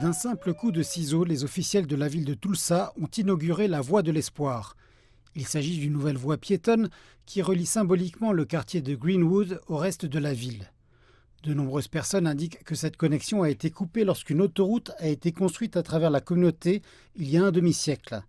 D'un simple coup de ciseau, les officiels de la ville de Tulsa ont inauguré la Voie de l'Espoir. Il s'agit d'une nouvelle voie piétonne qui relie symboliquement le quartier de Greenwood au reste de la ville. De nombreuses personnes indiquent que cette connexion a été coupée lorsqu'une autoroute a été construite à travers la communauté il y a un demi-siècle.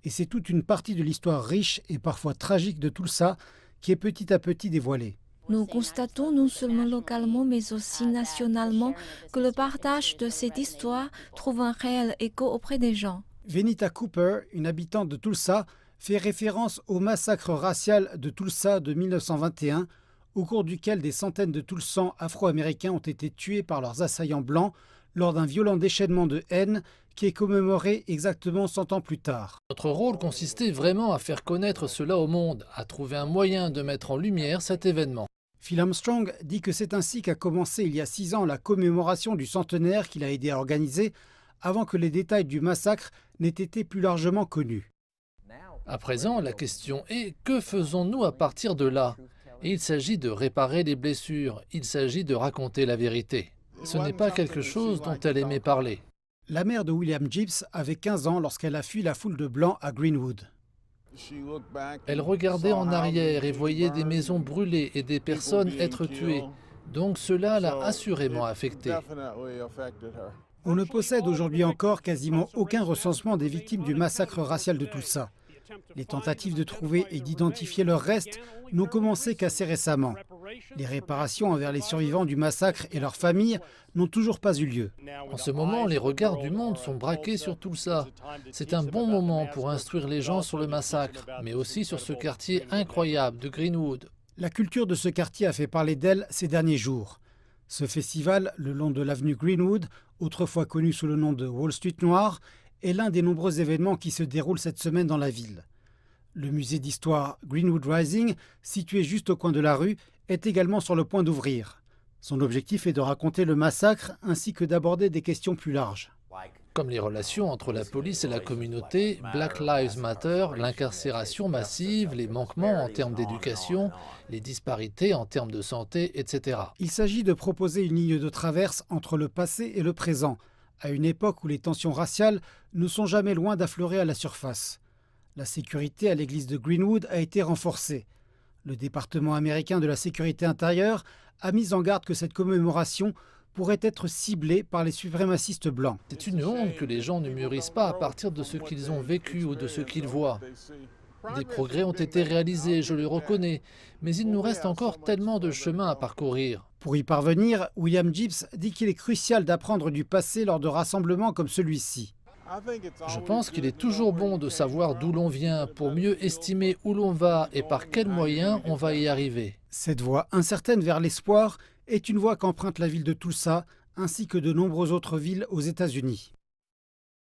Et c'est toute une partie de l'histoire riche et parfois tragique de Tulsa qui est petit à petit dévoilée. Nous constatons non seulement localement mais aussi nationalement que le partage de cette histoire trouve un réel écho auprès des gens. Venita Cooper, une habitante de Tulsa, fait référence au massacre racial de Tulsa de 1921, au cours duquel des centaines de Tulsans afro-américains ont été tués par leurs assaillants blancs lors d'un violent déchaînement de haine qui est commémoré exactement 100 ans plus tard. Notre rôle consistait vraiment à faire connaître cela au monde, à trouver un moyen de mettre en lumière cet événement. Phil Armstrong dit que c'est ainsi qu'a commencé il y a 6 ans la commémoration du centenaire qu'il a aidé à organiser, avant que les détails du massacre n'aient été plus largement connus. À présent, la question est, que faisons-nous à partir de là? Et il s'agit de réparer les blessures, il s'agit de raconter la vérité. Ce n'est pas quelque chose dont elle aimait parler. La mère de William Gibbs avait 15 ans lorsqu'elle a fui la foule de blancs à Greenwood. Elle regardait en arrière et voyait des maisons brûlées et des personnes être tuées. Donc cela l'a assurément affectée. On ne possède aujourd'hui encore quasiment aucun recensement des victimes du massacre racial de Tulsa. Les tentatives de trouver et d'identifier leurs restes n'ont commencé qu'assez récemment. Les réparations envers les survivants du massacre et leurs familles n'ont toujours pas eu lieu. En ce moment, les regards du monde sont braqués sur Tulsa. C'est un bon moment pour instruire les gens sur le massacre, mais aussi sur ce quartier incroyable de Greenwood. La culture de ce quartier a fait parler d'elle ces derniers jours. Ce festival, le long de l'avenue Greenwood, autrefois connu sous le nom de Wall Street Noir, est l'un des nombreux événements qui se déroulent cette semaine dans la ville. Le musée d'histoire Greenwood Rising, situé juste au coin de la rue, est également sur le point d'ouvrir. Son objectif est de raconter le massacre ainsi que d'aborder des questions plus larges. Comme les relations entre la police et la communauté, Black Lives Matter, l'incarcération massive, les manquements en termes d'éducation, les disparités en termes de santé, etc. Il s'agit de proposer une ligne de traverse entre le passé et le présent, à une époque où les tensions raciales ne sont jamais loin d'affleurer à la surface. La sécurité à l'église de Greenwood a été renforcée. Le département américain de la sécurité intérieure a mis en garde que cette commémoration pourrait être ciblée par les suprémacistes blancs. C'est une honte que les gens ne mûrissent pas à partir de ce qu'ils ont vécu ou de ce qu'ils voient. Des progrès ont été réalisés, je le reconnais, mais il nous reste encore tellement de chemin à parcourir. Pour y parvenir, William Gibbs dit qu'il est crucial d'apprendre du passé lors de rassemblements comme celui-ci. Je pense qu'il est toujours bon de savoir d'où l'on vient pour mieux estimer où l'on va et par quels moyens on va y arriver. Cette voie incertaine vers l'espoir est une voie qu'emprunte la ville de Tulsa ainsi que de nombreuses autres villes aux États-Unis.